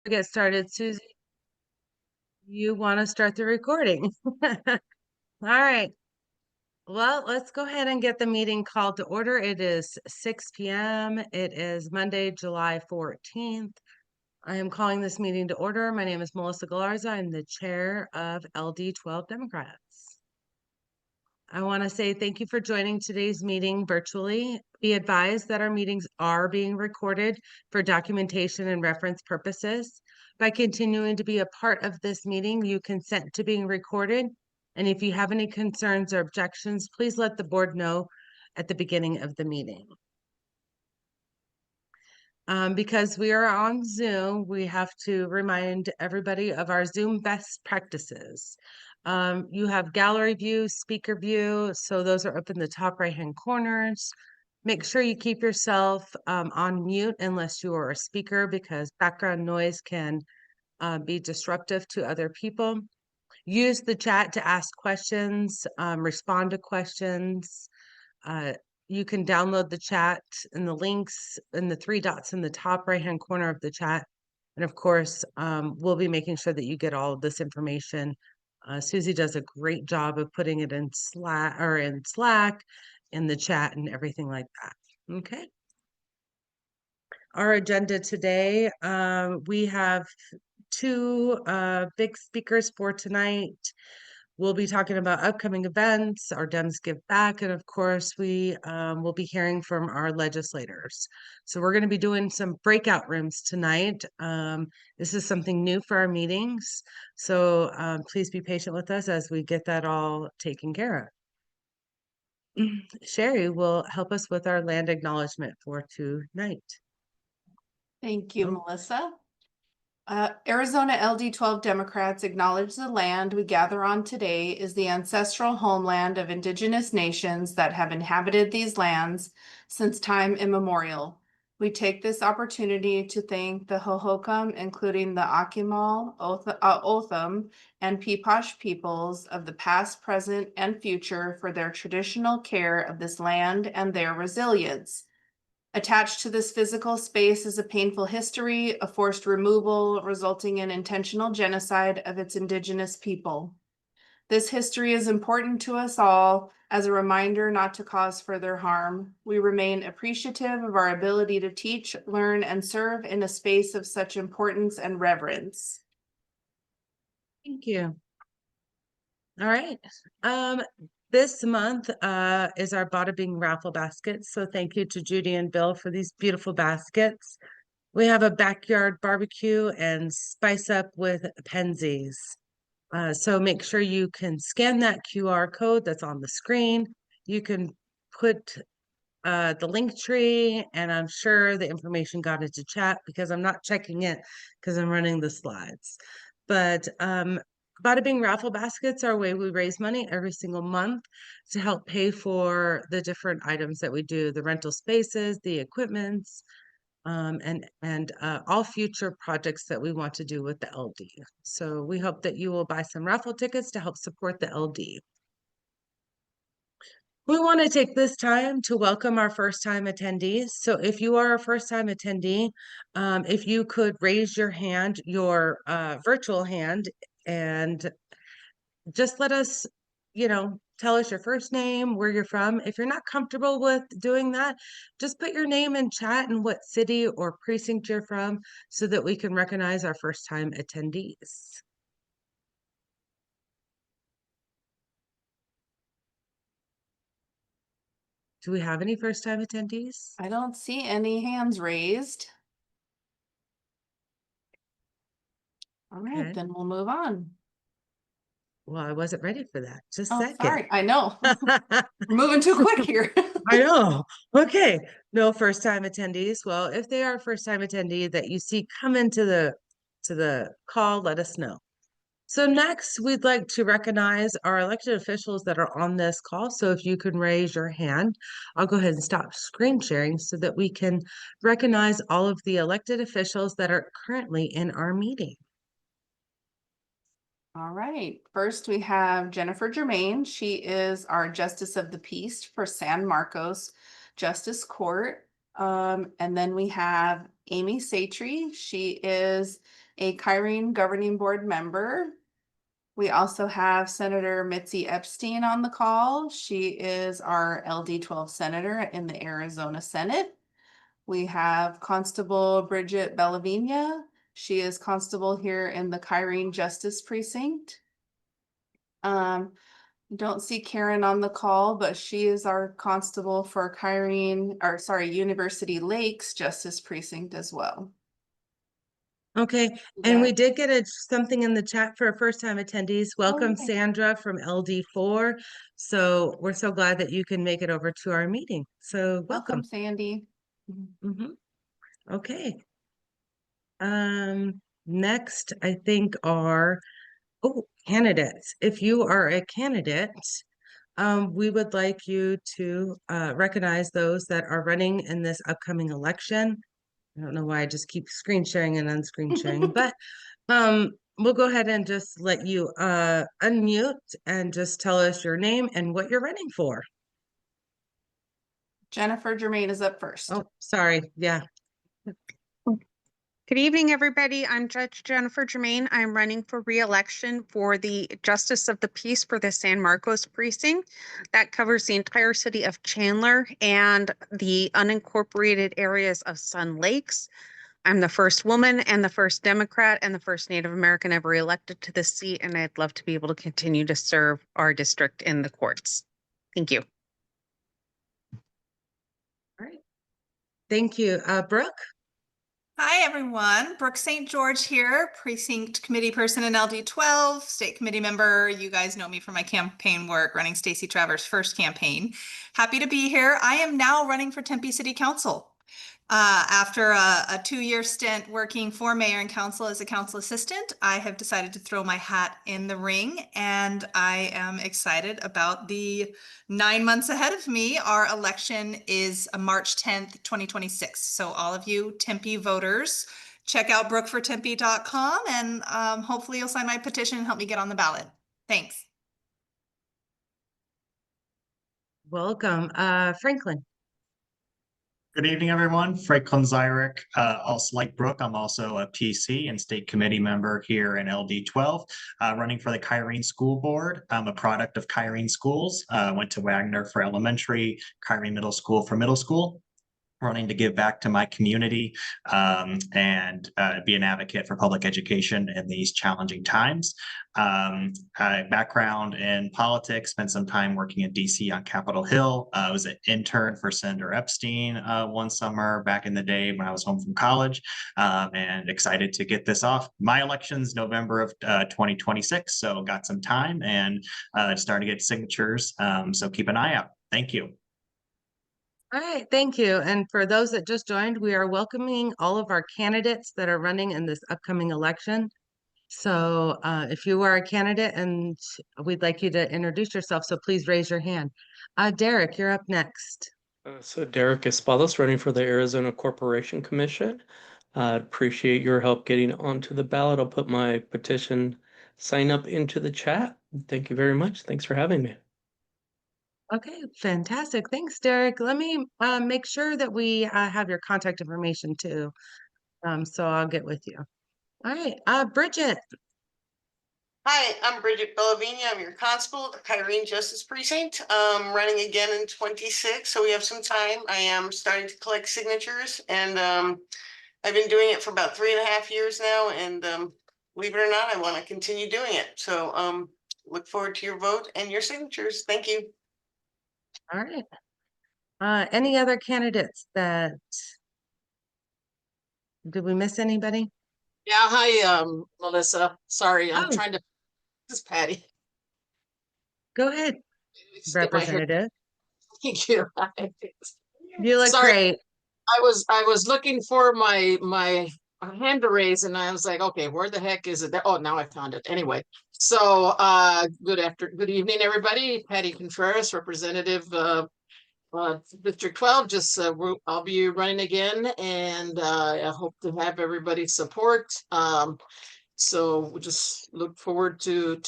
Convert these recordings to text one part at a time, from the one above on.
Get started, Susie. You want to start the recording? All right. Well, let's go ahead and get the meeting called to order. It is 6 p.m. It is Monday, July 14th. I am calling this meeting to order. My name is Melissa Galarza. I'm the chair of LD12 Democrats. I want to say thank you for joining today's meeting virtually. Be advised that our meetings are being recorded for documentation and reference purposes. By continuing to be a part of this meeting, you consent to being recorded. And if you have any concerns or objections, please let the board know at the beginning of the meeting. Because we are on Zoom, we have to remind everybody of our Zoom best practices. You have gallery view, speaker view, so those are up in the top right-hand corners. Make sure you keep yourself on mute unless you are a speaker, because background noise can be disruptive to other people. Use the chat to ask questions, respond to questions. You can download the chat and the links and the three dots in the top right-hand corner of the chat. And of course, we'll be making sure that you get all of this information. Susie does a great job of putting it in Slack in the chat and everything like that. Okay. Our agenda today, we have two big speakers for tonight. We'll be talking about upcoming events, our Dems Give Back, and of course, we will be hearing from our legislators. So we're going to be doing some breakout rooms tonight. This is something new for our meetings. So please be patient with us as we get that all taken care of. Sherry will help us with our land acknowledgement for tonight. Thank you, Melissa. Arizona LD12 Democrats acknowledge the land we gather on today is the ancestral homeland of indigenous nations that have inhabited these lands since time immemorial. We take this opportunity to thank the Hohokam, including the Akimal, Otham, and Peepash peoples of the past, present, and future for their traditional care of this land and their resilience. Attached to this physical space is a painful history, a forced removal resulting in intentional genocide of its indigenous people. This history is important to us all as a reminder not to cause further harm. We remain appreciative of our ability to teach, learn, and serve in a space of such importance and reverence. Thank you. All right. This month is our Bada Bing raffle baskets. So thank you to Judy and Bill for these beautiful baskets. We have a backyard barbecue and spice up with Penzies. So make sure you can scan that QR code that's on the screen. You can put the link tree, and I'm sure the information got into chat because I'm not checking it because I'm running the slides. But Bada Bing raffle baskets are a way we raise money every single month to help pay for the different items that we do, the rental spaces, the equipments, and all future projects that we want to do with the LD. So we hope that you will buy some raffle tickets to help support the LD. We want to take this time to welcome our first-time attendees. So if you are a first-time attendee, if you could raise your hand, your virtual hand, and just let us, tell us your first name, where you're from. If you're not comfortable with doing that, just put your name in chat and what city or precinct you're from so that we can recognize our first-time attendees. Do we have any first-time attendees? I don't see any hands raised. All right, Okay. then we'll move on. Well, I wasn't ready for that. Just a Oh, second. sorry. I know. We're moving too quick here. I know. Okay. No first-time attendees. Well, if they are a first-time attendee that you see come into the call, let us know. So next, we'd like to recognize our elected officials that are on this call. So if you can raise your hand, I'll go ahead and stop screen sharing so that we can recognize all of the elected officials that are currently in our meeting. All right. First, we have Jennifer Germain. She is our Justice of the Peace for San Marcos Justice Court. And then we have Amy Satry. She is a Kyrene Governing Board member. We also have Senator Mitzi Epstein on the call. She is our LD12 senator in the Arizona Senate. We have Constable Bridget Bellavina. She is constable here in the Kyrene Justice Precinct. Don't see Karen on the call, but she is our constable for University Lakes Justice Precinct as well. Okay, and we did get something in the chat for first-time attendees. Welcome, okay. Sandra from LD4. So we're so glad that you can make it over to our meeting. So welcome. Sandy. Okay. Next, I think are candidates. If you are a candidate, we would like you to recognize those that are running in this upcoming election. I don't know why I just keep screen sharing and unscreen sharing, but we'll go ahead and just let you unmute and just tell us your name and what you're running for. Jennifer Germain is up first. Oh, sorry. Yeah. Good evening, everybody. I'm Judge Jennifer Germain. I'm running for re-election for the Justice of the Peace for the San Marcos precinct. That covers the entire city of Chandler and the unincorporated areas of Sun Lakes. I'm the first woman and the first Democrat and the first Native American ever elected to this seat, and I'd love to be able to continue to serve our district in the courts. Thank you. All right. Thank you. Brooke? Hi, everyone. Brooke St. George here, precinct committee person in LD12, state committee member. You guys know me from my campaign work, running Stacey Travers' first campaign. Happy to be here. I am now running for Tempe City Council. After a 2-year stint working for mayor and council as a council assistant, I have decided to throw my hat in the ring, and I am excited about the 9 months ahead of me. Our election is March 10th, 2026. So all of you Tempe voters, check out brookfortempe.com and hopefully you'll sign my petition and help me get on the ballot. Thanks. Welcome. Franklin? Good evening, everyone. Franklin Zyrek, also like Brooke, I'm also a PC and state committee member here in LD12, running for the Kyrene School Board. I'm a product of Kyrene Schools. Went to Wagner for elementary, Kyrene Middle School for middle school. Running to give back to my community and be an advocate for public education in these challenging times. Background in politics, spent some time working in DC on Capitol Hill. I was an intern for Senator Epstein one summer back in the day when I was home from college, and excited to get this off. My election's November of 2026, so got some time and starting to get signatures, so keep an eye out. Thank you. All right, thank you. And for those that just joined, we are welcoming all of our candidates that are running in this upcoming election. So if you are a candidate and we'd like you to introduce yourself, so please raise your hand. Derek, you're up next. So Derek Espadas, running for the Arizona Corporation Commission. Appreciate your help getting onto the ballot. I'll put my petition sign up into the chat. Thank you very much. Thanks for having me. Okay, fantastic. Thanks, Derek. Let me make sure that we have your contact information too. So I'll get with you. All right, Bridget. Hi, I'm Bridget Bellavina. I'm your constable at the Kyrene Justice Precinct. Running again in 26, so we have some time. I am starting to collect signatures, and I've been doing it for about 3.5 years now, and believe it or not, I want to continue doing it. So look forward to your vote and your signatures. Thank you. All right. Any other candidates that, did we miss anybody? Yeah, hi, Melissa. Sorry, I'm Oh. trying to, this is Patty. Go ahead, Just get my hair- Representative. Thank you. You look Sorry, great. I was looking for my hand to raise and I was like, okay, where the heck is it? Oh, now I found it. Anyway, so good evening, everybody. Patty Contreras, representative District 12. Just I'll be running again, and I hope to have everybody's support. So we just look forward to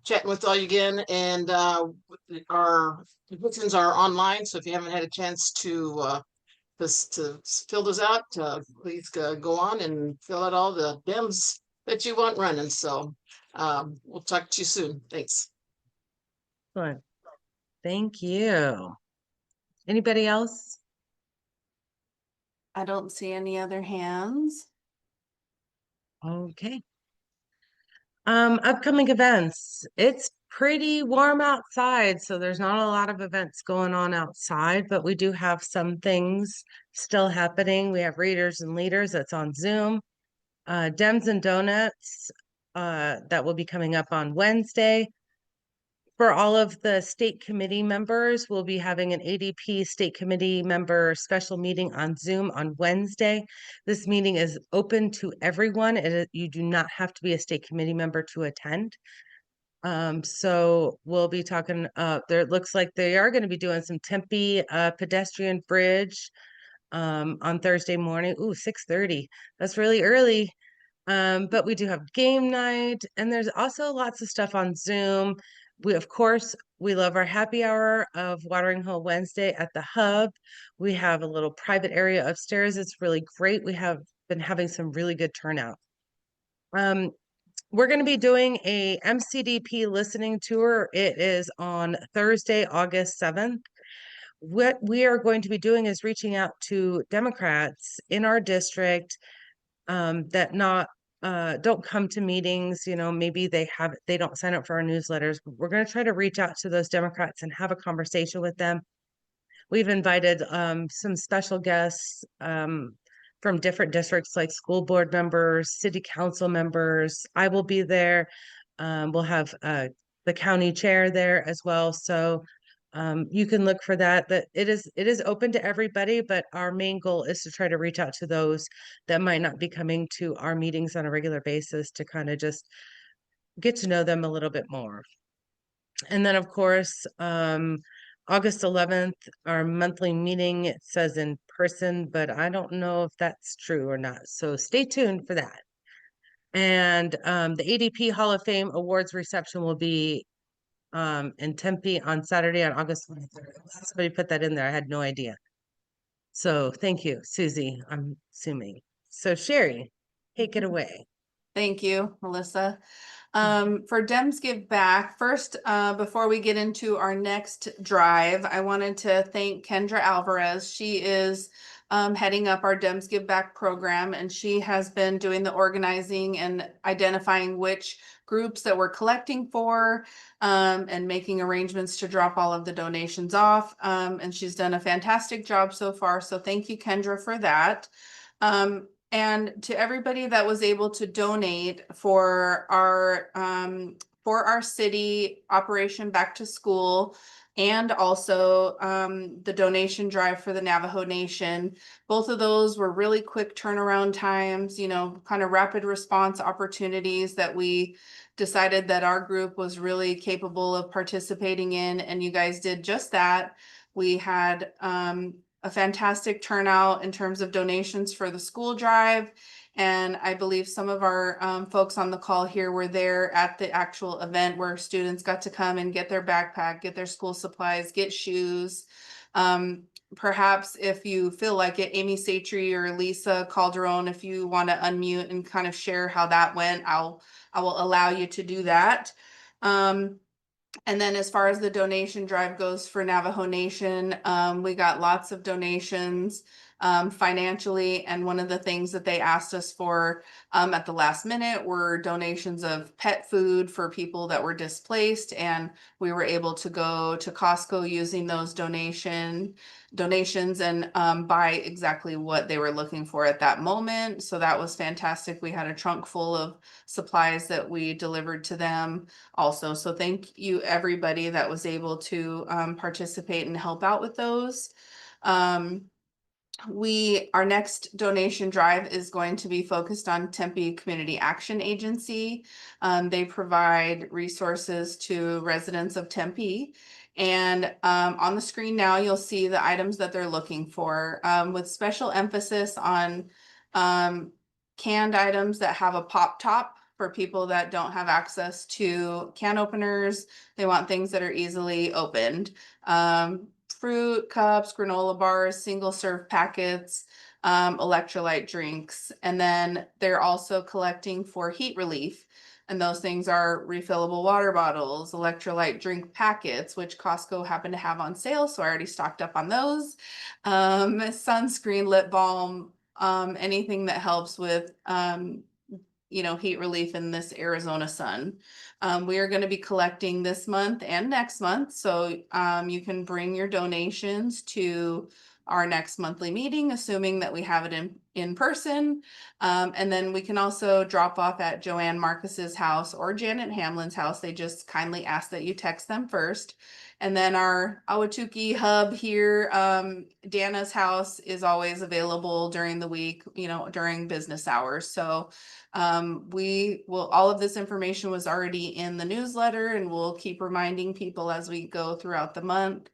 chatting with all you again. And our petitions are online, so if you haven't had a chance to fill those out, please go on and fill out all the Dems that you want running. So we'll talk to you soon. Thanks. Excellent. Thank you. Anybody else? I don't see any other hands. Okay. Upcoming events. It's pretty warm outside, so there's not a lot of events going on outside, but we do have some things still happening. We have Readers and Leaders that's on Zoom. Dems and Donuts that will be coming up on Wednesday. For all of the state committee members, we'll be having an ADP state committee member special meeting on Zoom on Wednesday. This meeting is open to everyone. You do not have to be a state committee member to attend. So we'll be talking, there it looks like they are going to be doing some Tempe pedestrian bridge on Thursday morning. Ooh, 6:30. That's really early. But we do have game night, and there's also lots of stuff on Zoom. Of course, we love our happy hour of Watering Hole Wednesday at the Hub. We have a little private area upstairs. It's really great. We have been having some really good turnout. We're going to be doing a MCDP listening tour. It is on Thursday, August 7th. What we are going to be doing is reaching out to Democrats in our district that don't come to meetings, maybe they don't sign up for our newsletters. We're going to try to reach out to those Democrats and have a conversation with them. We've invited some special guests from different districts, like school board members, city council members. I will be there. We'll have the county chair there as well. So you can look for that. That it is open to everybody, but our main goal is to try to reach out to those that might not be coming to our meetings on a regular basis to kind of just get to know them a little bit more. And then, of course, August 11th, our monthly meeting, it says in person, but I don't know if that's true or not. So stay tuned for that. And the ADP Hall of Fame Awards reception will be in Tempe on Saturday on August 23rd. Somebody put that in there. I had no idea. So thank you, Susie, I'm assuming. So Sherry, take it away. Thank you, Melissa. For Dems Give Back, first, before we get into our next drive, I wanted to thank Kendra Alvarez. She is heading up our Dems Give Back program, and she has been doing the organizing and identifying which groups that we're collecting for, and making arrangements to drop all of the donations off. And she's done a fantastic job so far. So thank you, Kendra, for that. And to everybody that was able to donate for our city Operation Back to School, and also the donation drive for the Navajo Nation. Both of those were really quick turnaround times, kind of rapid response opportunities that we decided that our group was really capable of participating in, and you guys did just that. We had a fantastic turnout in terms of donations for the school drive. And I believe some of our folks on the call here were there at the actual event where students got to come and get their backpack, get their school supplies, get shoes. Perhaps if you feel like it, Amy Satry or Lisa Calderon, if you want to unmute and kind of share how that went, I will allow you to do that. And then as far as the donation drive goes for Navajo Nation, we got lots of donations financially. And one of the things that they asked us for at the last minute were donations of pet food for people that were displaced. And we were able to go to Costco using those donations and buy exactly what they were looking for at that moment. So that was fantastic. We had a trunk full of supplies that we delivered to them also. So thank you, everybody that was able to participate and help out with those. Our next donation drive is going to be focused on Tempe Community Action Agency. They provide resources to residents of Tempe. And on the screen now, you'll see the items that they're looking for, with special emphasis on canned items that have a pop top for people that don't have access to can openers. They want things that are easily opened. Fruit cups, granola bars, single serve packets, electrolyte drinks. And then they're also collecting for heat relief. And those things are refillable water bottles, electrolyte drink packets, which Costco happened to have on sale. So I already stocked up on those. Sunscreen, lip balm, anything that helps with, heat relief in this Arizona sun. We are going to be collecting this month and next month. So you can bring your donations to our next monthly meeting, assuming that we have it in person. And then we can also drop off at Joanne Marcus's house or Janet Hamlin's house. They just kindly ask that you text them first. And then our Ahwatukee hub here, Dana's house is always available during the week, during business hours. So all of this information was already in the newsletter, and we'll keep reminding people as we go throughout the month.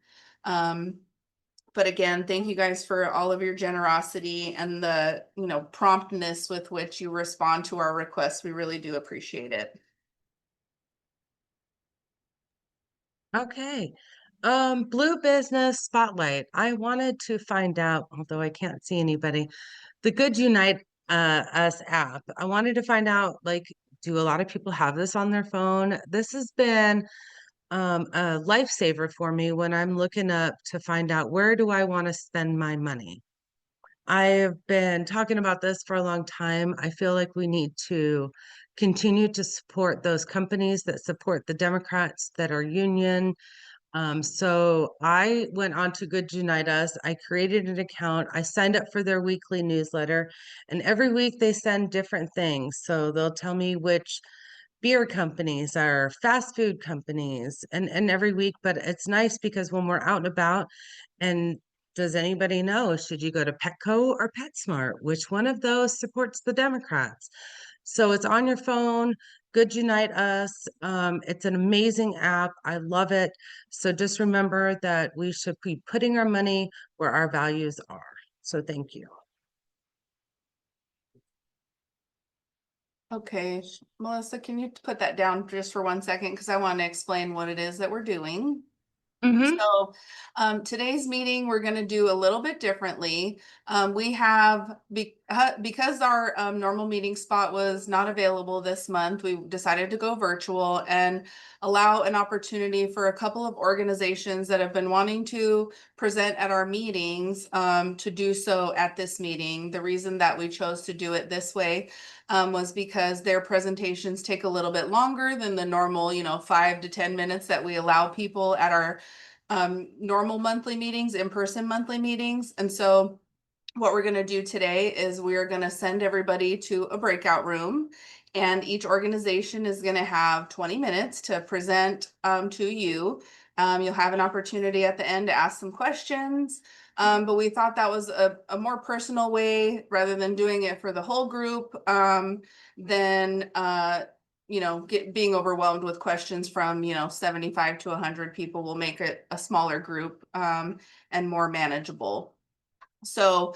But again, thank you guys for all of your generosity and the, promptness with which you respond to our requests. We really do appreciate it. Okay. Blue Business Spotlight. I wanted to find out, although I can't see anybody, the Good Unite Us app. I wanted to find out, like, do a lot of people have this on their phone? This has been a lifesaver for me when I'm looking up to find out where do I want to spend my money. I've been talking about this for a long time. I feel like we need to continue to support those companies that support the Democrats that are union. So I went on to Good Unite Us. I created an account. I signed up for their weekly newsletter, and every week they send different things. So they'll tell me which beer companies are fast food companies and every week, but it's nice because when we're out and about, and does anybody know, should you go to Petco or PetSmart? Which one of those supports the Democrats? So it's on your phone. Good Unite Us. It's an amazing app. I love it. So just remember that we should be putting our money where our values are. So thank you. Okay, Melissa, can you put that down just for 1 second? Because I want to explain what it is that we're doing. So today's meeting, we're going to do a little bit differently. We have, because our normal meeting spot was not available this month, we decided to go virtual and allow an opportunity for a couple of organizations that have been wanting to present at our meetings to do so at this meeting. The reason that we chose to do it this way was because their presentations take a little bit longer than the normal, 5 to 10 minutes that we allow people at our normal monthly meetings, in-person monthly meetings. And so what we're going to do today is we're going to send everybody to a breakout room, and each organization is going to have 20 minutes to present to you. You'll have an opportunity at the end to ask some questions. But we thought that was a more personal way, rather than doing it for the whole group, than being overwhelmed with questions from 75 to 100 people. Will make it a smaller group and more manageable. So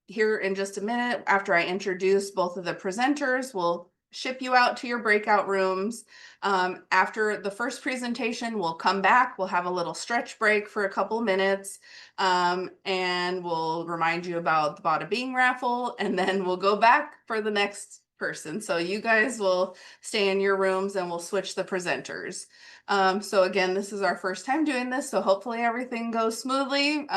here in just a minute, after I introduce both of the presenters, we'll ship you out to your breakout rooms. After the first presentation, we'll come back. We'll have a little stretch break for a couple minutes, and we'll remind you about the Bada Bing raffle, and then we'll go back for the next person. So you guys will stay in your rooms, and we'll switch the presenters. So again, this is our first time doing this, so hopefully everything goes smoothly,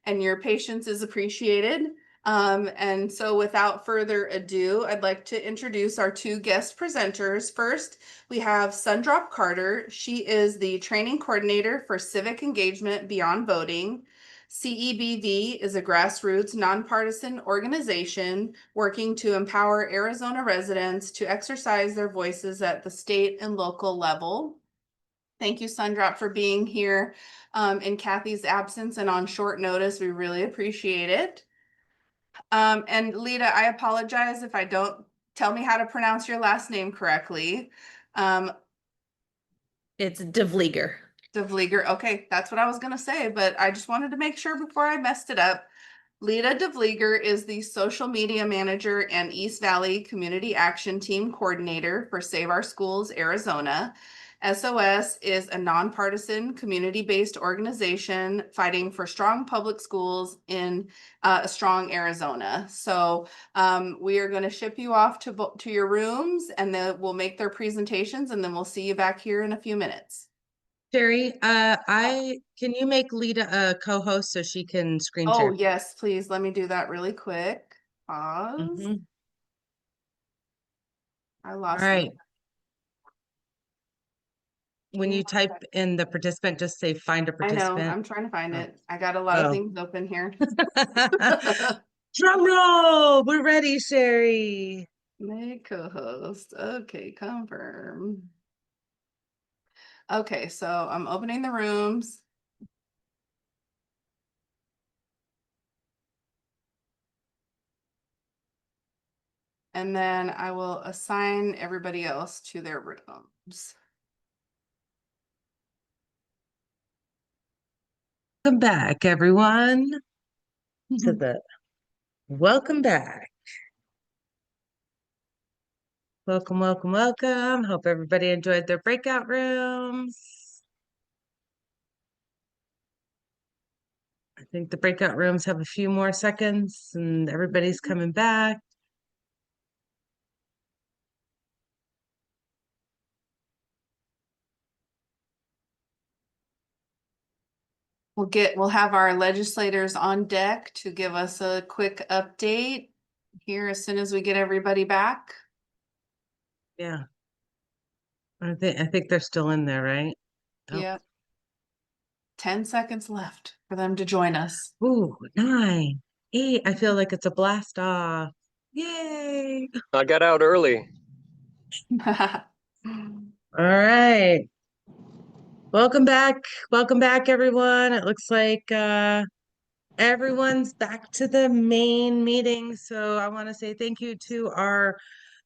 and your patience is appreciated. And so without further ado, I'd like to introduce our two guest presenters. First, we have Sundrop Carter. She is the training coordinator for civic engagement beyond voting. CEBV is a grassroots nonpartisan organization working to empower Arizona residents to exercise their voices at the state and local level. Thank you, Sundrop, for being here in Kathy's absence and on short notice. We really appreciate it. And Lita, I apologize if I don't. Tell me how to pronounce your last name correctly. It's DeVlieger. DeVlieger. Okay, that's what I was going to say, but I just wanted to make sure before I messed it up. Lita DeVlieger is the social media manager and East Valley Community Action Team coordinator for Save Our Schools Arizona. SOS is a nonpartisan, community-based organization fighting for strong public schools in a strong Arizona. So we are going to ship you off to your rooms, and then we'll make their presentations, and then we'll see you back here in a few minutes. Sherry, can you make Lita a co-host so she can screen Oh, share? yes, please. Let me do that really quick. Pause. Mhm. I All lost. right. When you type in the participant, just say find a I know, participant. I'm trying to find Oh. it. I got a lot of Oh. things open here. Drum roll! We're ready, Sherry. Make co-host. Okay, confirm. Okay, so I'm opening the rooms. And then I will assign everybody else to their rooms. Welcome back, everyone. Welcome back. Welcome, welcome, welcome. Hope everybody enjoyed their breakout rooms. I think the breakout rooms have a few more seconds and everybody's coming back. We'll have our legislators on deck to give us a quick update here as soon as we get everybody back. Yeah. I think they're still in there, right? Oh. Yep. 10 seconds left for them to join us. Ooh, 9, 8. I feel like it's a blast off. Yay. I got out early. All right. Welcome back. Welcome back, everyone. It looks like everyone's back to the main meeting. So I want to say thank you to our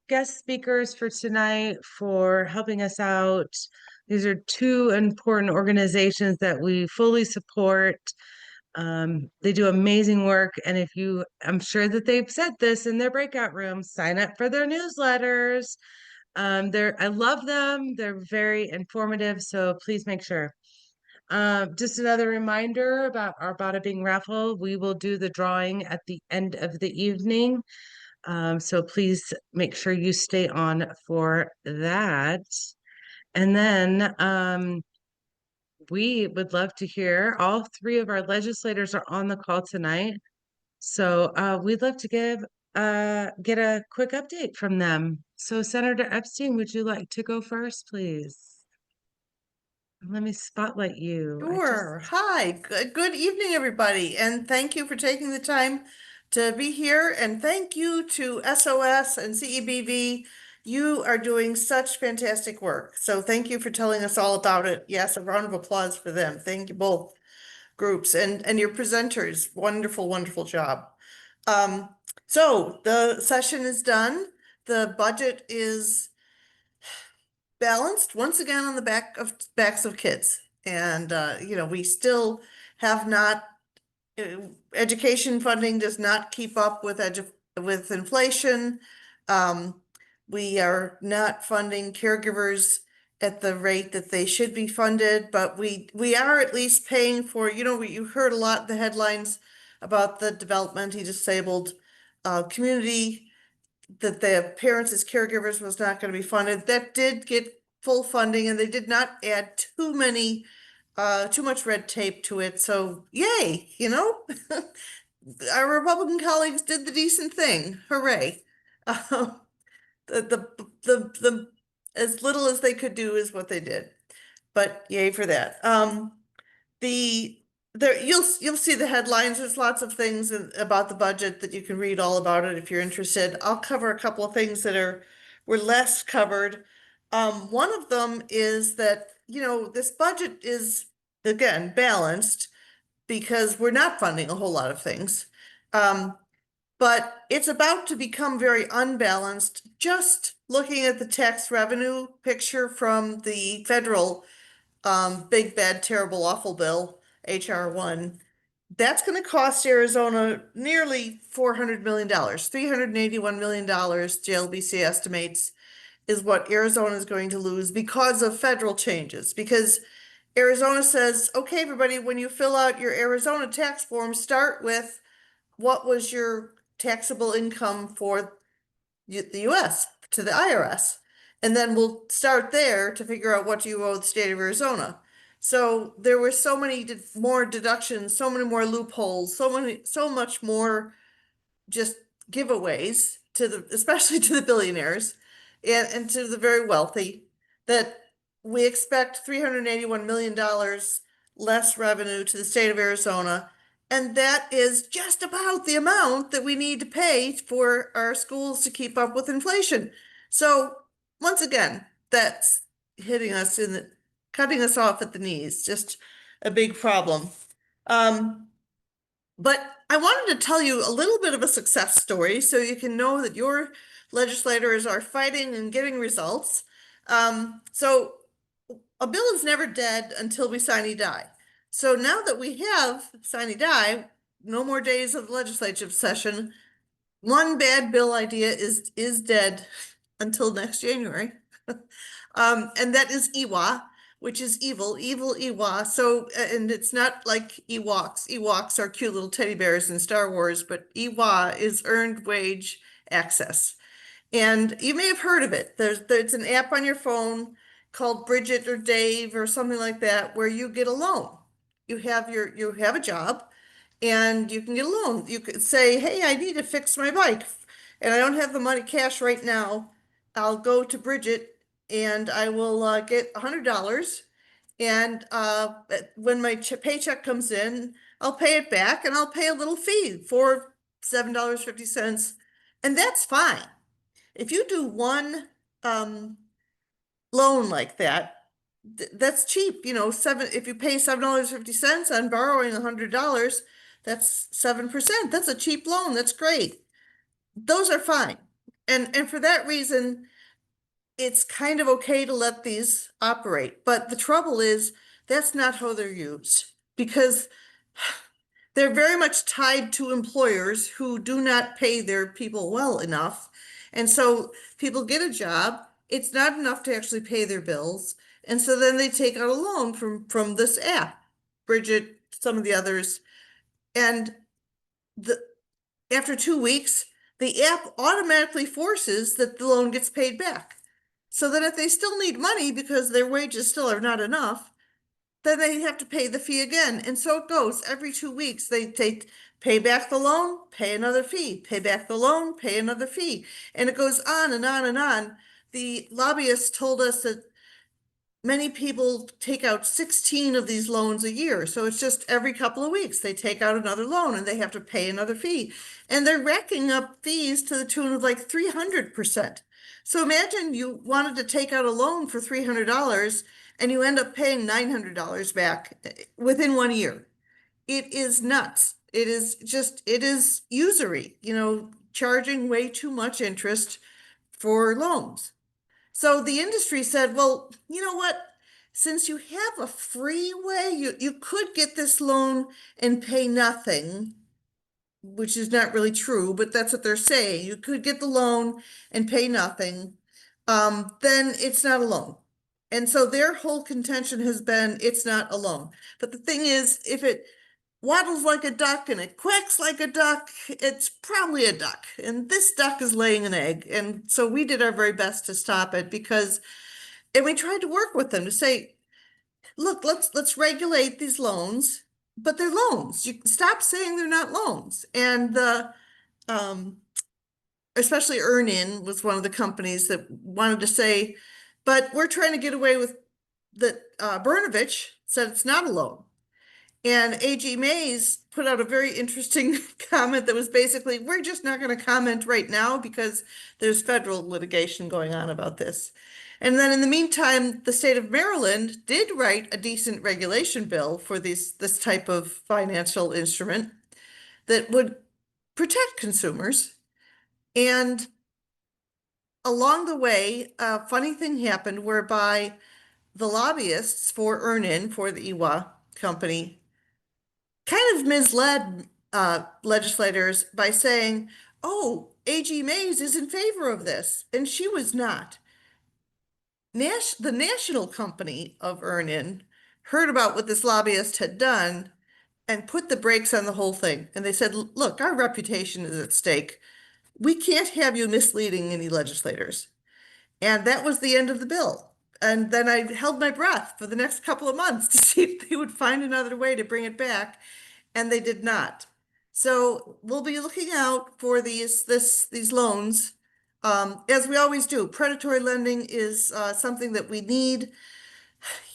guest speakers for tonight for helping us out. These are two important organizations that we fully support. They do amazing work. And I'm sure that they've said this in their breakout rooms, sign up for their newsletters. I love them. They're very informative. So please make sure. Just another reminder about our Bada Bing raffle. We will do the drawing at the end of the evening. So please make sure you stay on for that. And then we would love to hear, all three of our legislators are on the call tonight. So we'd love to get a quick update from them. So Senator Epstein, would you like to go first, please? Let me spotlight you. Sure. Hi, good evening, everybody, and thank you for taking the time to be here. And thank you to SOS and CEBV. You are doing such fantastic work. So thank you for telling us all about it. Yes, a round of applause for them. Thank you both groups and your presenters. Wonderful, wonderful job. So the session is done. The budget is balanced once again on the backs of kids. And we still have not education funding does not keep up with inflation. We are not funding caregivers at the rate that they should be funded, but we are at least paying for, you heard a lot the headlines about the developmentally disabled community, that the parents as caregivers was not going to be funded. That did get full funding, and they did not add too much red tape to it. So yay, our Republican colleagues did the decent thing. Hooray. The as little as they could do is what they did, but yay for that. You'll see the headlines. There's lots of things about the budget that you can read all about it if you're interested. I'll cover a couple of things that were less covered. One of them is that, this budget is, again, balanced because we're not funding a whole lot of things. But it's about to become very unbalanced. Just looking at the tax revenue picture from the federal big, bad, terrible, awful bill, HR1, that's going to cost Arizona nearly $400 million, $381 million, JLBC estimates is what Arizona is going to lose because of federal changes. Because Arizona says, okay, everybody, when you fill out your Arizona tax form, start with what was your taxable income for the US to the IRS. And then we'll start there to figure out what you owe the state of Arizona. So there were so many more deductions, so many more loopholes, so much more just giveaways to the, especially to the billionaires and to the very wealthy, that we expect $381 million less revenue to the state of Arizona. And that is just about the amount that we need to pay for our schools to keep up with inflation. So once again, that's hitting us in the, cutting us off at the knees, just a big problem. But I wanted to tell you a little bit of a success story so you can know that your legislators are fighting and getting results. So a bill is never dead until we sine die. So now that we have sine die, no more days of the legislative session, one bad bill idea is dead until next January. And that is EWA, which is evil Ewa. So, and it's not like Ewoks. Ewoks are cute little teddy bears in Star Wars, but Ewa is earned wage access. And you may have heard of it. There's an app on your phone called Bridget or Dave or something like that, where you get a loan. You have a job and you can get a loan. You could say, hey, I need to fix my bike and I don't have the money cash right now. I'll go to Bridget and I will get $100. And when my paycheck comes in, I'll pay it back and I'll pay a little fee for $7.50. And that's fine. If you do one loan like that, that's cheap. You know, if you pay $7.50 on borrowing $100, that's 7%. That's a cheap loan. That's great. Those are fine. And for that reason, it's kind of okay to let these operate. But the trouble is that's not how they're used, because they're very much tied to employers who do not pay their people well enough. And so people get a job, it's not enough to actually pay their bills. And so then they take out a loan from this app, Bridget, some of the others. And after 2 weeks, the app automatically forces that the loan gets paid back. So that if they still need money because their wages still are not enough, then they have to pay the fee again. And so it goes every 2 weeks. They pay back the loan, pay another fee, pay back the loan, pay another fee. And it goes on and on and on. The lobbyists told us that many people take out 16 of these loans a year. So it's just every couple of weeks they take out another loan and they have to pay another fee. And they're racking up fees to the tune of like 300%. So imagine you wanted to take out a loan for $300 and you end up paying $900 back within 1 year. It is nuts. It is usury, charging way too much interest for loans. So the industry said, well, you know what? Since you have a free way, you could get this loan and pay nothing, which is not really true, but that's what they're saying. You could get the loan and pay nothing. Then it's not a loan. And so their whole contention has been it's not a loan. But the thing is, if it waddles like a duck and it quacks like a duck, it's probably a duck. And this duck is laying an egg. And so we did our very best to stop it and we tried to work with them to say, look, let's regulate these loans, but they're loans. You stop saying they're not loans. And especially Earnin was one of the companies that wanted to say, but we're trying to get away with that. Brnovich said it's not a loan. And AG Mays put out a very interesting comment that was basically, we're just not going to comment right now because there's federal litigation going on about this. And then in the meantime, the state of Maryland did write a decent regulation bill for this type of financial instrument that would protect consumers. And along the way, a funny thing happened whereby the lobbyists for Earnin, for the EWA company, kind of misled legislators by saying, oh, AG Mays is in favor of this. And she was not. the national company of Earn-In heard about what this lobbyist had done and put the brakes on the whole thing. And they said, look, our reputation is at stake. We can't have you misleading any legislators. And that was the end of the bill. And then I held my breath for the next couple of months to see if they would find another way to bring it back, and they did not. So we'll be looking out for these loans, as we always do. Predatory lending is something that we need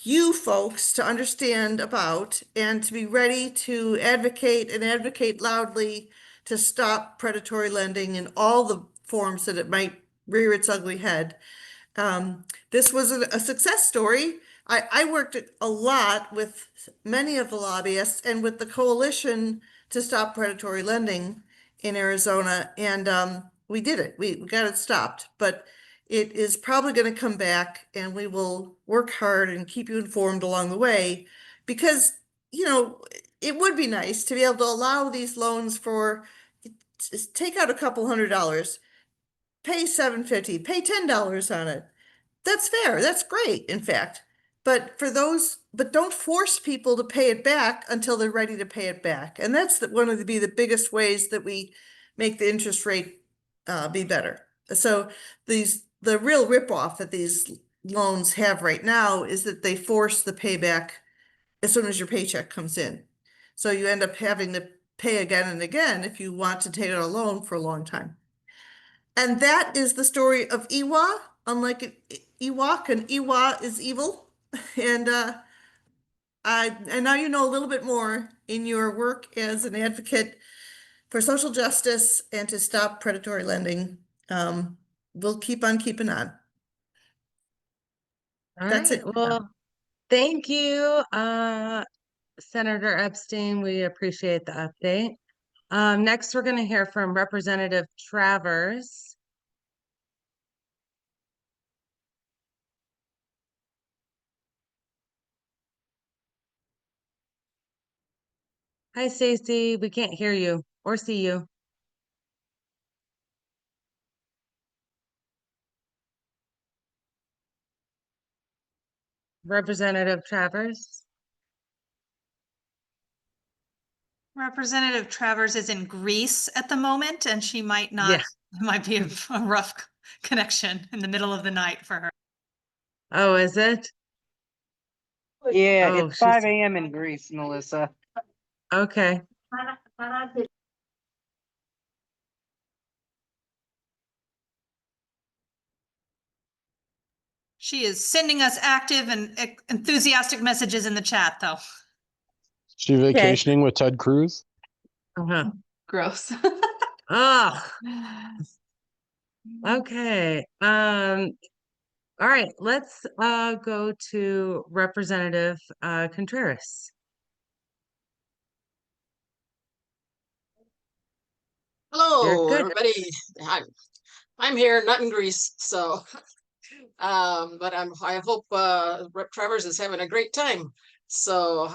you folks to understand about and to be ready to advocate and advocate loudly to stop predatory lending in all the forms that it might rear its ugly head. This was a success story. I worked a lot with many of the lobbyists and with the Coalition to Stop Predatory Lending in Arizona, and we did it. We got it stopped, but it is probably going to come back, and we will work hard and keep you informed along the way, because, you know, it would be nice to be able to allow these loans for, take out a couple $100, pay $750, pay $10 on it. That's fair. That's great, in fact. But don't force people to pay it back until they're ready to pay it back. And that's one of the biggest ways that we make the interest rate be better. So the real ripoff that these loans have right now is that they force the payback as soon as your paycheck comes in. So you end up having to pay again and again if you want to take out a loan for a long time. And that is the story of Iwa, unlike Ewok, and Iwa is evil. And now you know a little bit more in your work as an advocate for social justice and to stop predatory lending. We'll keep on keeping on. All That's right. it. Well, thank you, Senator Epstein. We appreciate the update. Next, we're going to hear from Representative Travers. Hi, Stacy. We can't hear you or see you. Representative Travers. Representative Travers is in Greece at the moment, and she might not, Yeah. it might be a rough connection in the middle of the night for her. Oh, is it? Yeah, Oh, it's 5 a.m. in Greece, Melissa. okay. She is sending us active and enthusiastic messages in the chat, though. She vacationing with Ted Cruz? Uh-huh. Gross. Oh, okay. All right, let's go to Representative Contreras. Hello, good. everybody. I'm here, not in Greece, so but I hope Rep. Travers is having a great time. So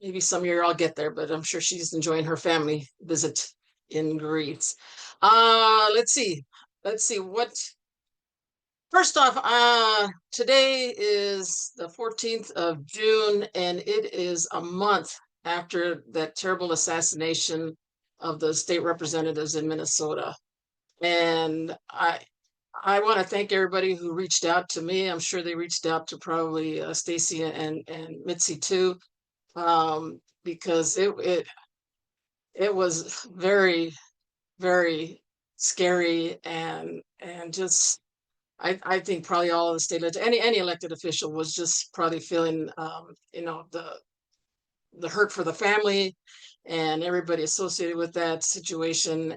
maybe some year I'll get there, but I'm sure she's enjoying her family visit in Greece. Let's see what. First off, today is the 14th of June, and it is a month after that terrible assassination of the state representatives in Minnesota. And I want to thank everybody who reached out to me. I'm sure they reached out to probably Stacy and Mitzi too, because it was very, very scary, and just I think probably all of the state any elected official was just probably feeling you know, the hurt for the family and everybody associated with that situation,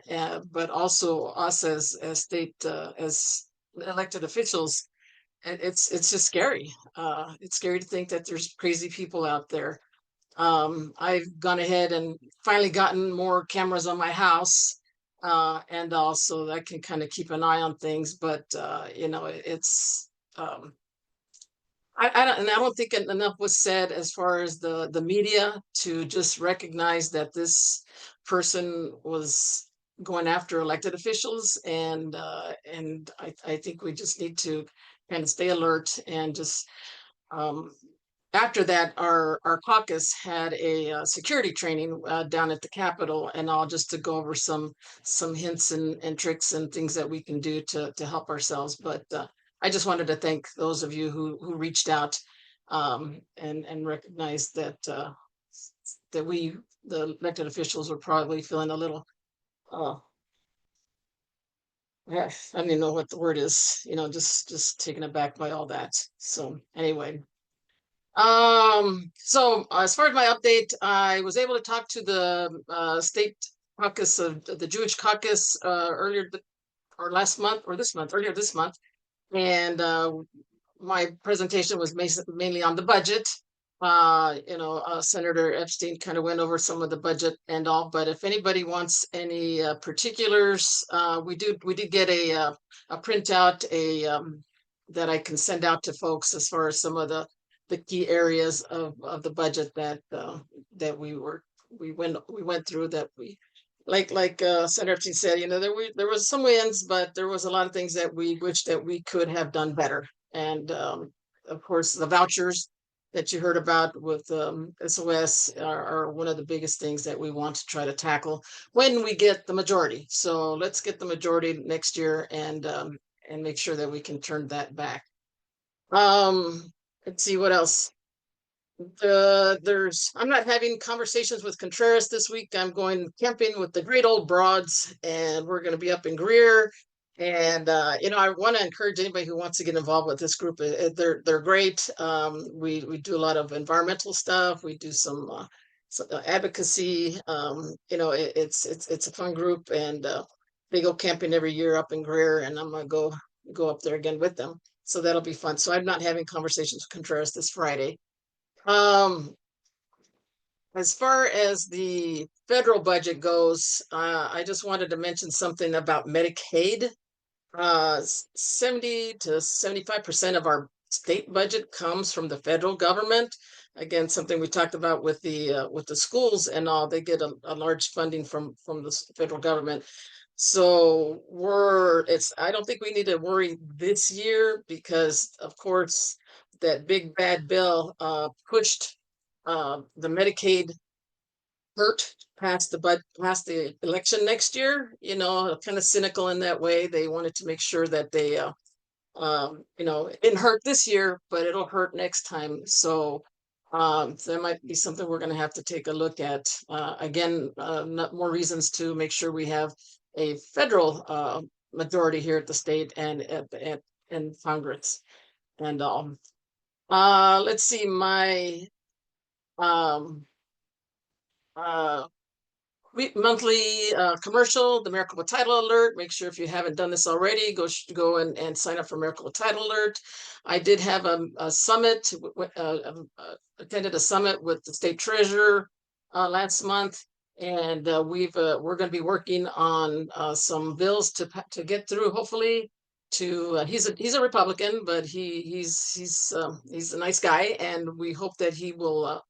but also us as state as elected officials. It's just scary. It's scary to think that there's crazy people out there. I've gone ahead and finally gotten more cameras on my house, and also I can kind of keep an eye on things. But you know, it's I don't think enough was said as far as the media to just recognize that this person was going after elected officials, and I think we just need to kind of stay alert and just, after that, our caucus had a security training down at the Capitol, and all just to go over some hints and tricks and things that we can do to help ourselves. But I just wanted to thank those of you who reached out and recognized that that we, the elected officials, were probably feeling a little. Yeah, I don't even know what the word is. You know, just taken aback by all that. So anyway. So as far as my update, I was able to talk to the state caucus of the Jewish caucus earlier or last month or this month, earlier this month. And my presentation was mainly on the budget. Senator Epstein kind of went over some of the budget and all, but if anybody wants any particulars, we did get a printout that I can send out to folks as far as some of the key areas of the budget that we went through, that we like Senator Epstein said, there was some wins, but there was a lot of things that we wish that we could have done better. And of course, the vouchers that you heard about with SOS are one of the biggest things that we want to try to tackle when we get the majority. So let's get the majority next year and make sure that we can turn that back. Let's see what else. I'm not having conversations with Contreras this week. I'm going camping with the Great Old Broads, and we're going to be up in Greer. And I want to encourage anybody who wants to get involved with this group. They're great. We do a lot of environmental stuff. We do some advocacy. It's a fun group, and they go camping every year up in Greer, and I'm gonna go up there again with them. So that'll be fun. So I'm not having conversations with Contreras this Friday. As far as the federal budget goes, I just wanted to mention something about Medicaid. 70 to 75% of our state budget comes from the federal government. Again, something we talked about with the schools and all. They get a large funding from the federal government. So I don't think we need to worry this year, because of course that big bad bill pushed the Medicaid hurt past the election next year. Kind of cynical in that way. They wanted to make sure that they it didn't hurt this year, but it'll hurt next time. So that might be something we're going to have to take a look at. Again, not more reasons to make sure we have a federal majority here at the state and in Congress. And let's see, my monthly commercial, the Miracle with Title Alert. Make sure, if you haven't done this already, go and sign up for Miracle with Title Alert. I did have a summit, attended a summit with the state treasurer last month, and we're going to be working on some bills to get through. Hopefully, he's a Republican, but he's a nice guy, and we hope that he will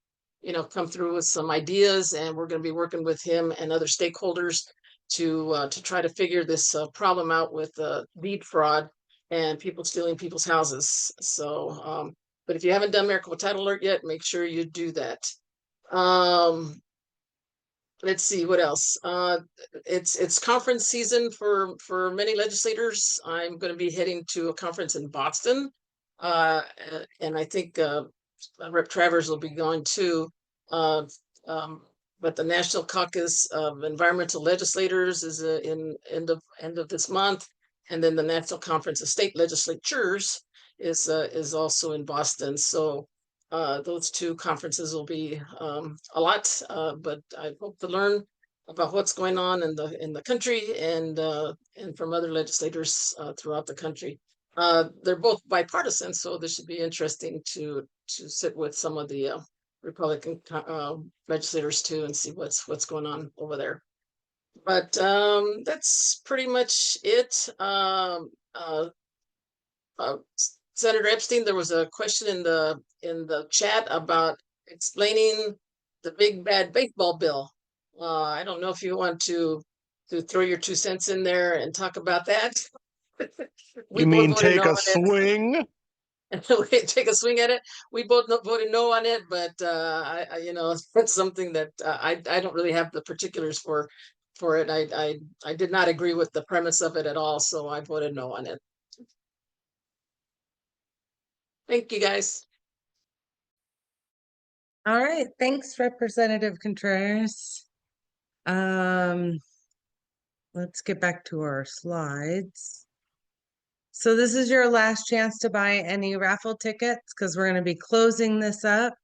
come through with some ideas, and we're going to be working with him and other stakeholders to try to figure this problem out with deed fraud and people stealing people's houses. So, but if you haven't done Miracle with Title Alert yet, make sure you do that. Let's see what else. It's conference season for many legislators. I'm going to be heading to a conference in Boston, and I think Rep. Travers will be going too. But the National Caucus of Environmental Legislators is in end of this month, and then the National Conference of State Legislatures is also in Boston. So those two conferences will be a lot, but I hope to learn about what's going on in the country and from other legislators throughout the country. They're both bipartisan, so this should be interesting to sit with some of the Republican legislators too and see what's going on over there. But that's pretty much it. Senator Epstein, there was a question in the chat about explaining the big bad baseball bill. I don't know if you want to throw your 2 cents in there and talk about that. We You both mean voted take no a on it. swing? Take a swing at it. We both voted no on it, but you know, it's something that I don't really have the particulars for it. I did not agree with the premise of it at all, so I voted no on it. Thank you, guys. All right, thanks, Representative Contreras. Let's get back to our slides. So this is your last chance to buy any raffle tickets because we're going to be closing this up.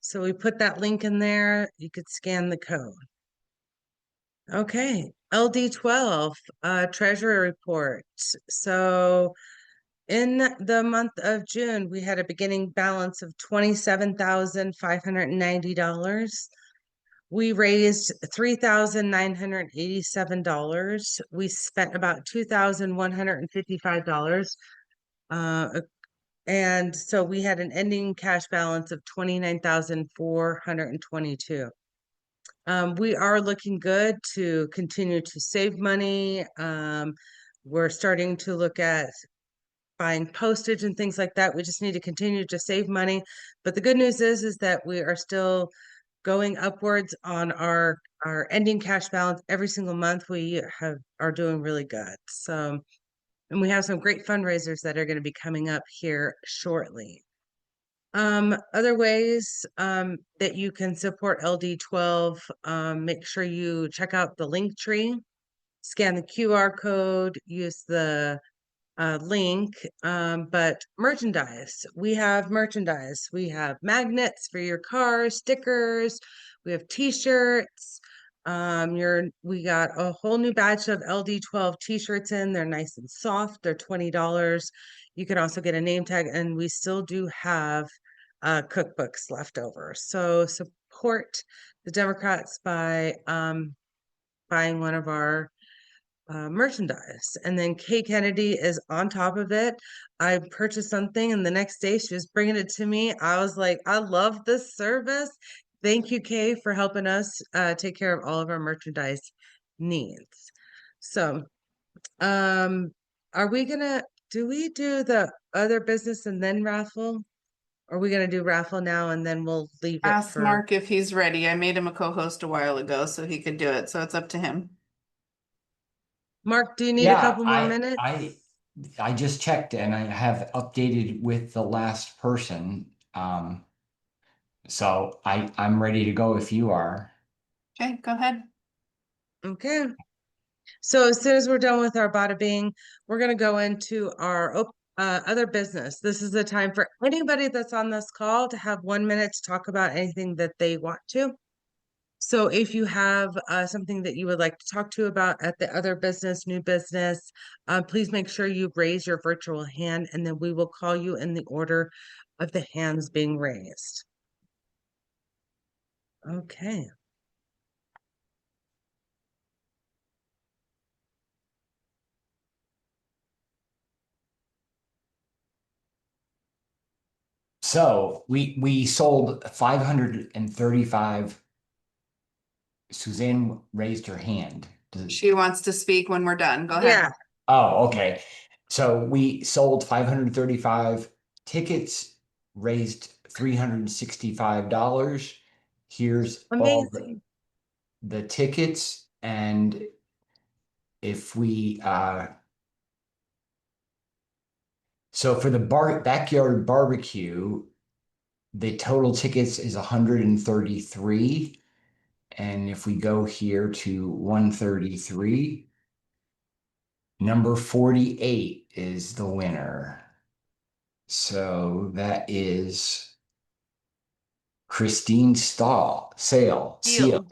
So we put that link in there. You could scan the code. Okay, LD12, treasury report. So in the month of June, we had a beginning balance of $27,590. We raised $3,987. We spent about $2,155. And so we had an ending cash balance of 29,422. We are looking good to continue to save money. We're starting to look at buying postage and things like that. We just need to continue to save money. But the good news is that we are still going upwards on our ending cash balance every single month. We are doing really good. So, and we have some great fundraisers that are going to be coming up here shortly. Other ways that you can support LD12, make sure you check out the link tree, scan the QR code, use the link, but merchandise. We have merchandise. We have magnets for your car, stickers. We have t-shirts. We got a whole new batch of LD12 t-shirts in. They're nice and soft. They're $20. You can also get a name tag, and we still do have cookbooks left over. So support the Democrats by buying one of our merchandise. And then Kay Kennedy is on top of it. I purchased something and the next day she was bringing it to me. I was like, I love this service. Thank you, Kay, for helping us take care of all of our merchandise needs. So are we do we do the other business and then raffle? Or are we gonna do raffle now and then we'll leave it Ask for Mark if he's ready. I made him a co-host a while ago so he could do it. So it's up to him. Mark, do you need a Yeah, couple more minutes? I just checked and I have updated with the last person. So I'm ready to go if you are. Okay, go ahead. Okay. So as soon as we're done with our bada bing, we're gonna go into our other business. This is the time for anybody that's on this call to have 1 minute to talk about anything that they want to. So if you have something that you would like to talk to about at the other business, new business, please make sure you raise your virtual hand and then we will call you in the order of the hands being raised. Okay. So we sold 535. Suzanne raised her hand. She wants to speak when we're done. Go ahead. Yeah. Oh, okay. So we sold 535 tickets, raised $365. Here's all Amazing. the tickets, and if we so for the backyard barbecue, the total tickets is 133. And if we go here to 133, number 48 is the winner. So that is Christine Stahl, Seal. Seal.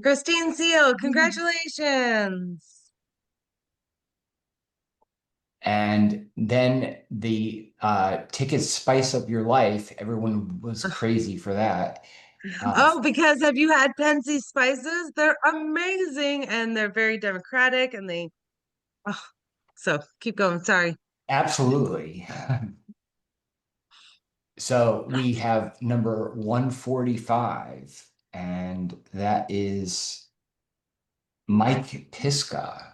Christine Seal, congratulations. And then the tickets Spice Up Your Life. Everyone was crazy for that. Oh, because have you had Pensy spices? They're amazing and they're very democratic and they, oh, so keep going. Sorry. Absolutely. So we have number 145, and that is Mike Piska.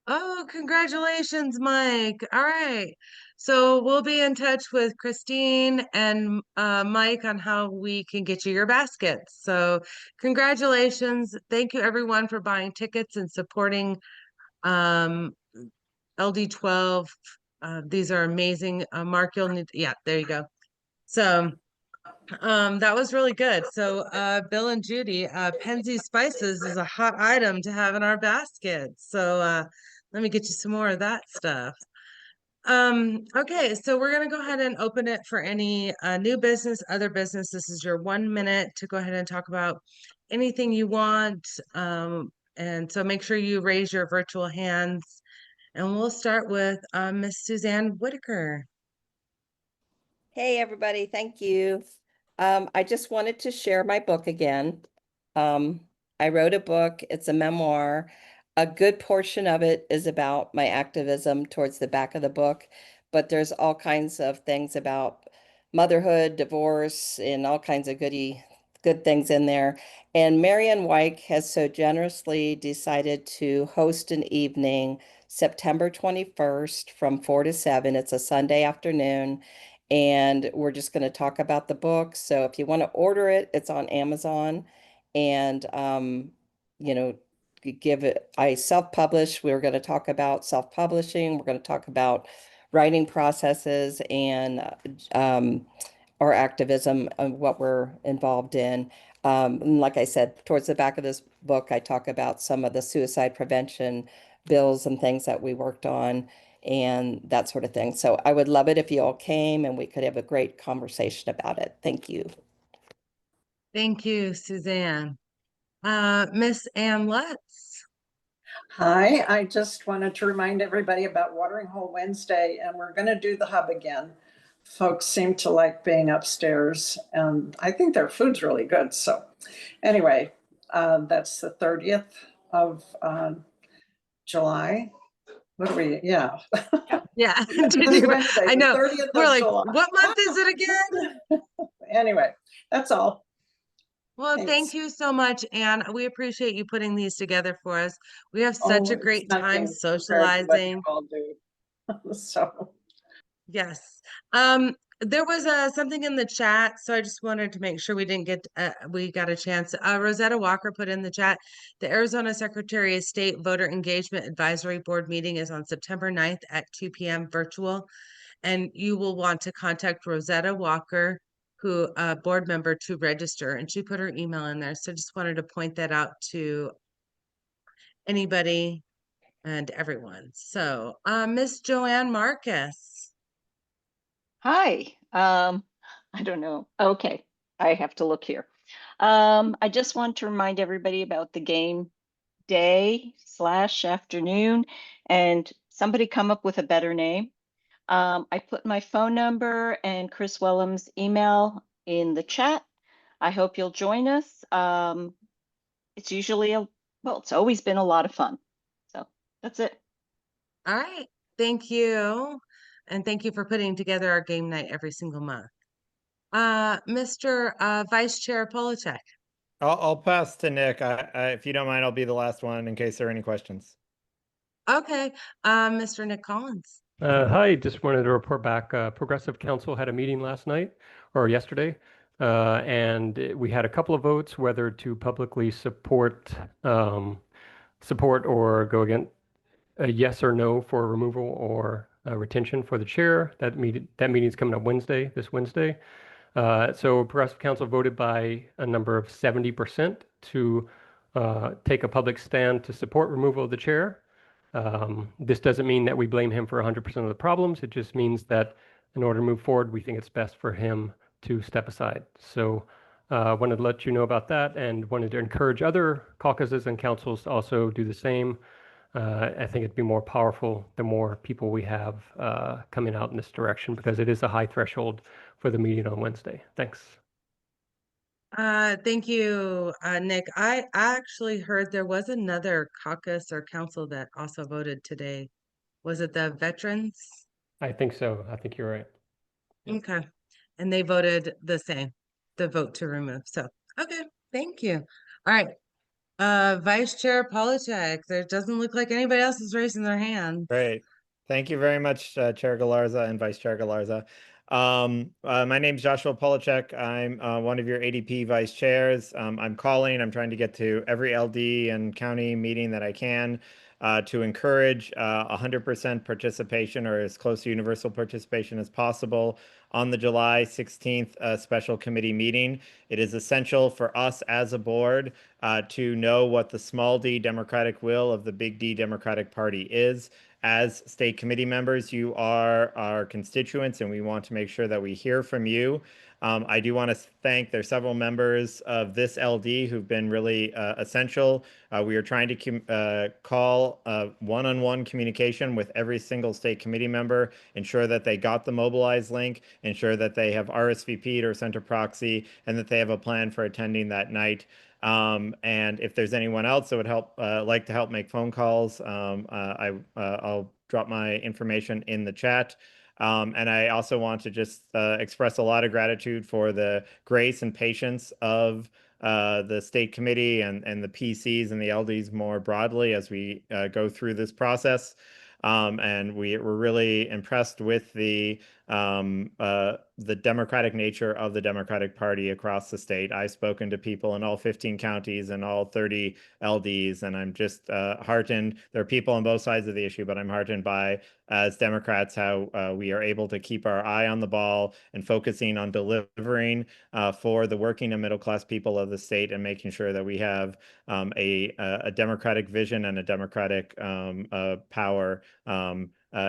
Oh, congratulations, Mike. All right. So we'll be in touch with Christine and Mike on how we can get you your baskets. So congratulations. Thank you everyone for buying tickets and supporting um, LD12. These are amazing. Mark, you'll need, yeah, there you go. So that was really good. So Bill and Judy, Penzi Spices is a hot item to have in our basket. So let me get you some more of that stuff. Okay, so we're gonna go ahead and open it for any new business, other business. This is your 1 minute to go ahead and talk about anything you want. And so make sure you raise your virtual hands. And we'll start with Miss Suzanne Whitaker. Hey, everybody. Thank you. I just wanted to share my book again. I wrote a book. It's a memoir. A good portion of it is about my activism towards the back of the book, but there's all kinds of things about motherhood, divorce, and all kinds of good things in there. And Marianne Wyke has so generously decided to host an evening September 21st from 4 to 7. It's a Sunday afternoon. And we're just going to talk about the book. So if you want to order it, it's on Amazon. And, you know, give it, I self-publish. We're going to talk about self-publishing. We're going to talk about writing processes and our activism and what we're involved in. And like I said, towards the back of this book, I talk about some of the suicide prevention bills and things that we worked on and that sort of thing. So I would love it if you all came and we could have a great conversation about it. Thank you. Thank you, Suzanne. Miss Ann Lutz. Hi, I just wanted to remind everybody about Watering Hole Wednesday, and we're going to do the hub again. Folks seem to like being upstairs, and I think their food's really good. So anyway, that's the 30th of July. What are we? Yeah. Yeah. Wednesday, I know. 30th We're of like, July. what month is it again? Anyway, that's all. Well, Thanks. thank you so much, Anne. We appreciate you putting these together for us. We have such a it's great time nothing compared to what you socializing. all do. So. Yes. There was something in the chat, so I just wanted to make sure we didn't get we got a chance. Rosetta Walker put in the chat, the Arizona Secretary of State Voter Engagement Advisory Board meeting is on September 9th at 2 p.m. virtual, and you will want to contact Rosetta Walker, who board member, to register, and she put her email in there. So just wanted to point that out to anybody and everyone. So Miss Joanne Marcus. Hi. I don't know. Okay, I have to look here. I just want to remind everybody about the game day/afternoon, and somebody come up with a better name. I put my phone number and Chris Wellham's email in the chat. I hope you'll join us. It's usually it's always been a lot of fun. So that's it. All right. Thank you. And thank you for putting together our game night every single month. Mr. Vice Chair Polachek. I'll pass to Nick. If you don't mind, I'll be the last one in case there are any questions. Okay. Mr. Nick Collins. Hi, just wanted to report back. Progressive Council had a meeting last night or yesterday, and we had a couple of votes whether to publicly support or go against a yes or no for removal or retention for the chair. That meeting is coming up this Wednesday. So Progressive Council voted by a number of 70% to take a public stand to support removal of the chair. This doesn't mean that we blame him for 100% of the problems. It just means that in order to move forward, we think it's best for him to step aside. So wanted to let you know about that and wanted to encourage other caucuses and councils to also do the same. I think it'd be more powerful the more people we have coming out in this direction because it is a high threshold for the meeting on Wednesday. Thanks. Thank you, Nick. I actually heard there was another caucus or council that also voted today. Was it the veterans? I think so. I think you're right. Yeah. Okay. And they voted the same, the vote to remove. So, okay. Thank you. All right. Vice Chair Polachek, there doesn't look like anybody else is raising their hand. Great. Thank you very much, Chair Galarza and Vice Chair Galarza. My name's Joshua Polachek. I'm one of your ADP vice chairs. I'm I'm trying to get to every LD and county meeting that I can to encourage 100% participation or as close to universal participation as possible on the July 16th special committee meeting. It is essential for us as a board to know what the small d Democratic will of the big D Democratic Party is. As state committee members, you are our constituents, and we want to make sure that we hear from you. I do want to thank, there's several members of this LD who've been really essential. We are trying to call one-on-one communication with every single state committee member, ensure that they got the mobilize link, ensure that they have RSVP'd or sent a proxy, and that they have a plan for attending that night. And if there's anyone else that would like to help make phone calls, I'll drop my information in the chat. And I also want to just express a lot of gratitude for the grace and patience of the state committee and the PCs and the LDs more broadly as we go through this process. And we're really impressed with the democratic nature of the Democratic Party across the state. I've spoken to people in all 15 counties and all 30 LDs, and I'm just heartened. There are people on both sides of the issue, but I'm heartened by, as Democrats, how we are able to keep our eye on the ball and focusing on delivering for the working and middle class people of the state and making sure that we have a democratic vision and a democratic power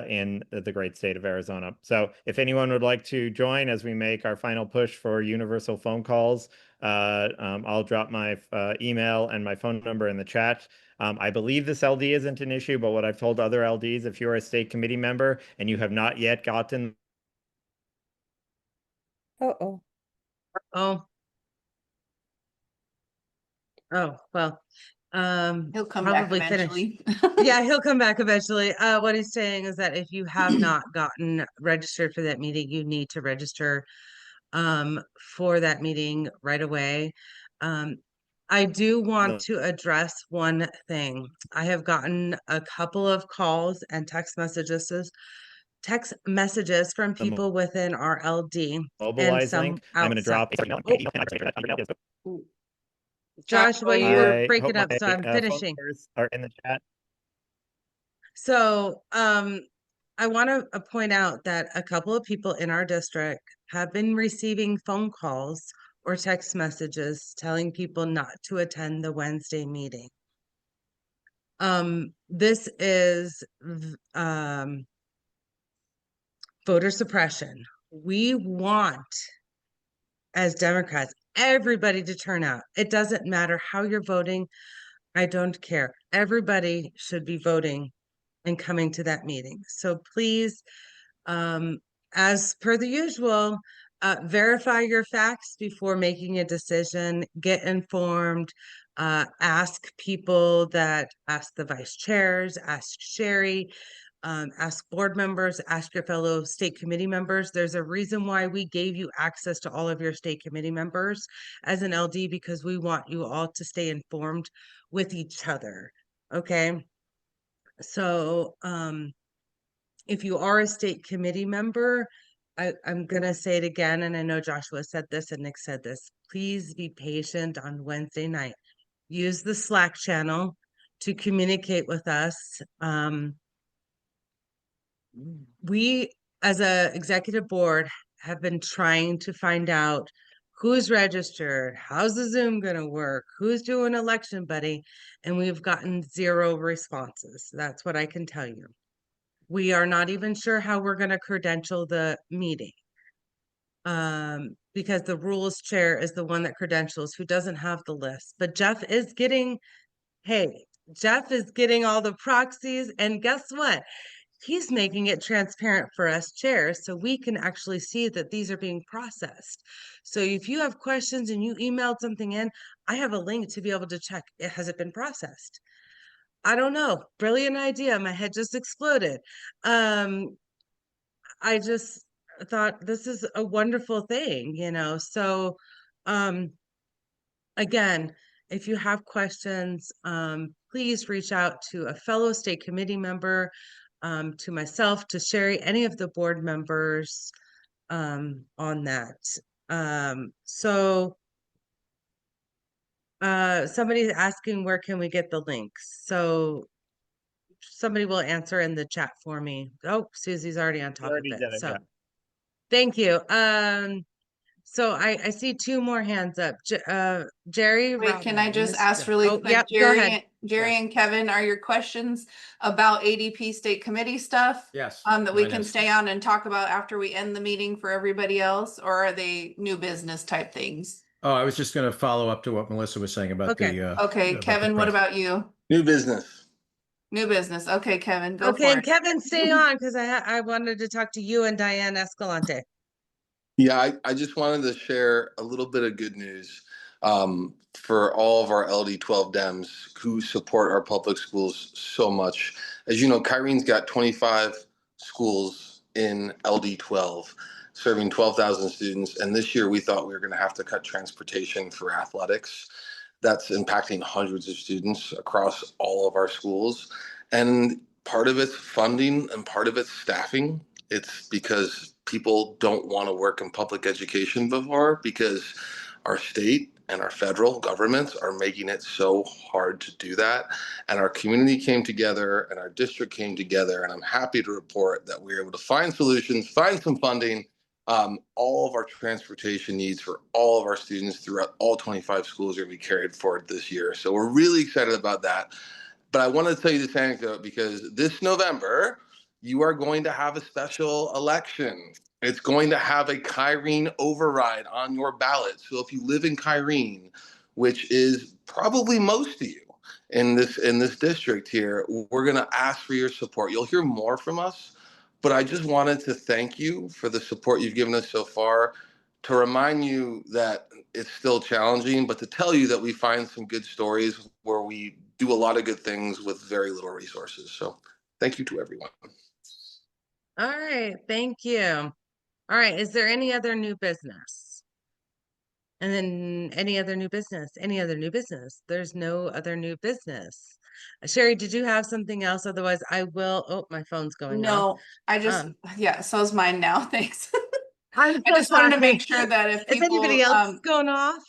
in the great state of Arizona. So if anyone would like to join as we make our final push for universal phone calls, I'll drop my email and my phone number in the chat. I believe this LD isn't an issue, but what I've told other LDs, if you're a state committee member and you have not yet gotten Uh-oh. Oh. Oh, well, He'll come back probably finish. eventually. Yeah, he'll come back eventually. What he's saying is that if you have not gotten registered for that meeting, you need to register for that meeting right away. I do want to address one thing. I have gotten a couple of calls and text messages from people within our LD and mobilize some link, I'm going to drop. Joshua, you were I breaking hope up, so my I'm phone finishing. numbers are in the chat. So, I want to point out that a couple of people in our district have been receiving phone calls or text messages telling people not to attend the Wednesday meeting. This is voter suppression. We want, as Democrats, everybody to turn out. It doesn't matter how you're voting. I don't care. Everybody should be voting and coming to that meeting. So please, as per the usual, verify your facts before making a decision, get informed, ask people ask the vice chairs, ask Sherry, ask board members, ask your fellow state committee members. There's a reason why we gave you access to all of your state committee members as an LD, because we want you all to stay informed with each other. Okay. So, if you are a state committee member, I'm going to say it again, and I know Joshua said this and Nick said this, please be patient on Wednesday night. Use the Slack channel to communicate with us. We, as a executive board, have been trying to find out who's registered, how's the Zoom going to work, who's doing election buddy, and we've gotten 0 responses. That's what I can tell you. We are not even sure how we're going to credential the meeting. Because the rules chair is the one that credentials, who doesn't have the list. But Jeff is getting all the proxies, and guess what? He's making it transparent for us chairs so we can actually see that these are being processed. So if you have questions and you emailed something in, I have a link to be able to check, has it been processed? I don't know. Brilliant idea. My head just exploded. I just thought this is a wonderful thing, So, again, if you have questions, please reach out to a fellow state committee member, to myself, to Sherry, any of the board members on that. Somebody's asking where can we get the links? So somebody will answer in the chat for me. Oh, Susie's already on top of already it. did it, So yeah. thank you. So I see two more hands up. Jerry, Wait, can I Robin, just Mr. ask really Oh, quick, yep, go ahead. Jerry and Kevin, are your questions about ADP state committee stuff? Yes. That we mine can is. stay on and talk about after we end the meeting for everybody else, or are they new business type things? Oh, I was just going to follow up to what Melissa was saying about Okay. the. Okay, about the Kevin, what press. about you? New business. New business. Okay, Kevin, go Okay, for and it. Kevin, stay on because I wanted to talk to you and Diane Escalante. Yeah, I just wanted to share a little bit of good news for all of our LD12 Dems who support our public schools so much. As you know, Kyrene's got 25 schools in LD12, serving 12,000 students. And this year we thought we were going to have to cut transportation for athletics. That's impacting hundreds of students across all of our schools. And part of it's funding and part of it's staffing. It's because people don't want to work in public education before because our state and our federal governments are making it so hard to do that. And our community came together and our district came together. And I'm happy to report that we were able to find solutions, find some funding. All of our transportation needs for all of our students throughout all 25 schools are going to be carried forward this year. So we're really excited about that. But I want to tell you this anecdote because this November, you are going to have a special election. It's going to have a Kyrene override on your ballot. So if you live in Kyrene, which is probably most of you in this district here, we're going to ask for your support. You'll hear more from us, but I just wanted to thank you for the support you've given us so far, to remind you that it's still challenging, but to tell you that we find some good stories where we do a lot of good things with very little resources. So thank you to everyone. All right, thank you. All right, is there any other new business? And then any other new business? Any other new business? There's no other new business. Sherry, did you have something else? Otherwise, I will. Oh, my phone's going off. No, I just, yeah, so is mine now. Thanks. I'm I so just wanted to sorry. make sure that if Is anybody people, else going off?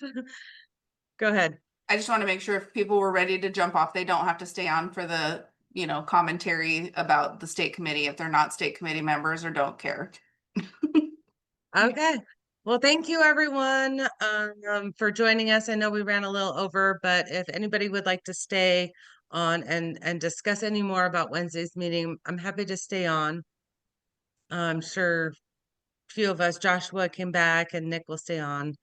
Go ahead. I just want to make sure if people were ready to jump off, they don't have to stay on for the, commentary about the state committee if they're not state committee members or don't care. Okay. Well, thank you everyone for joining us. I know we ran a little over, but if anybody would like to stay on and discuss any more about Wednesday's meeting, I'm happy to stay on. I'm sure a few of us, Joshua came back and Nick will stay on.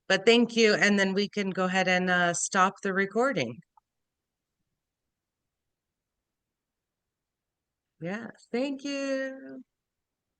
But thank you. And then we can go ahead and stop the recording. Yes, thank you.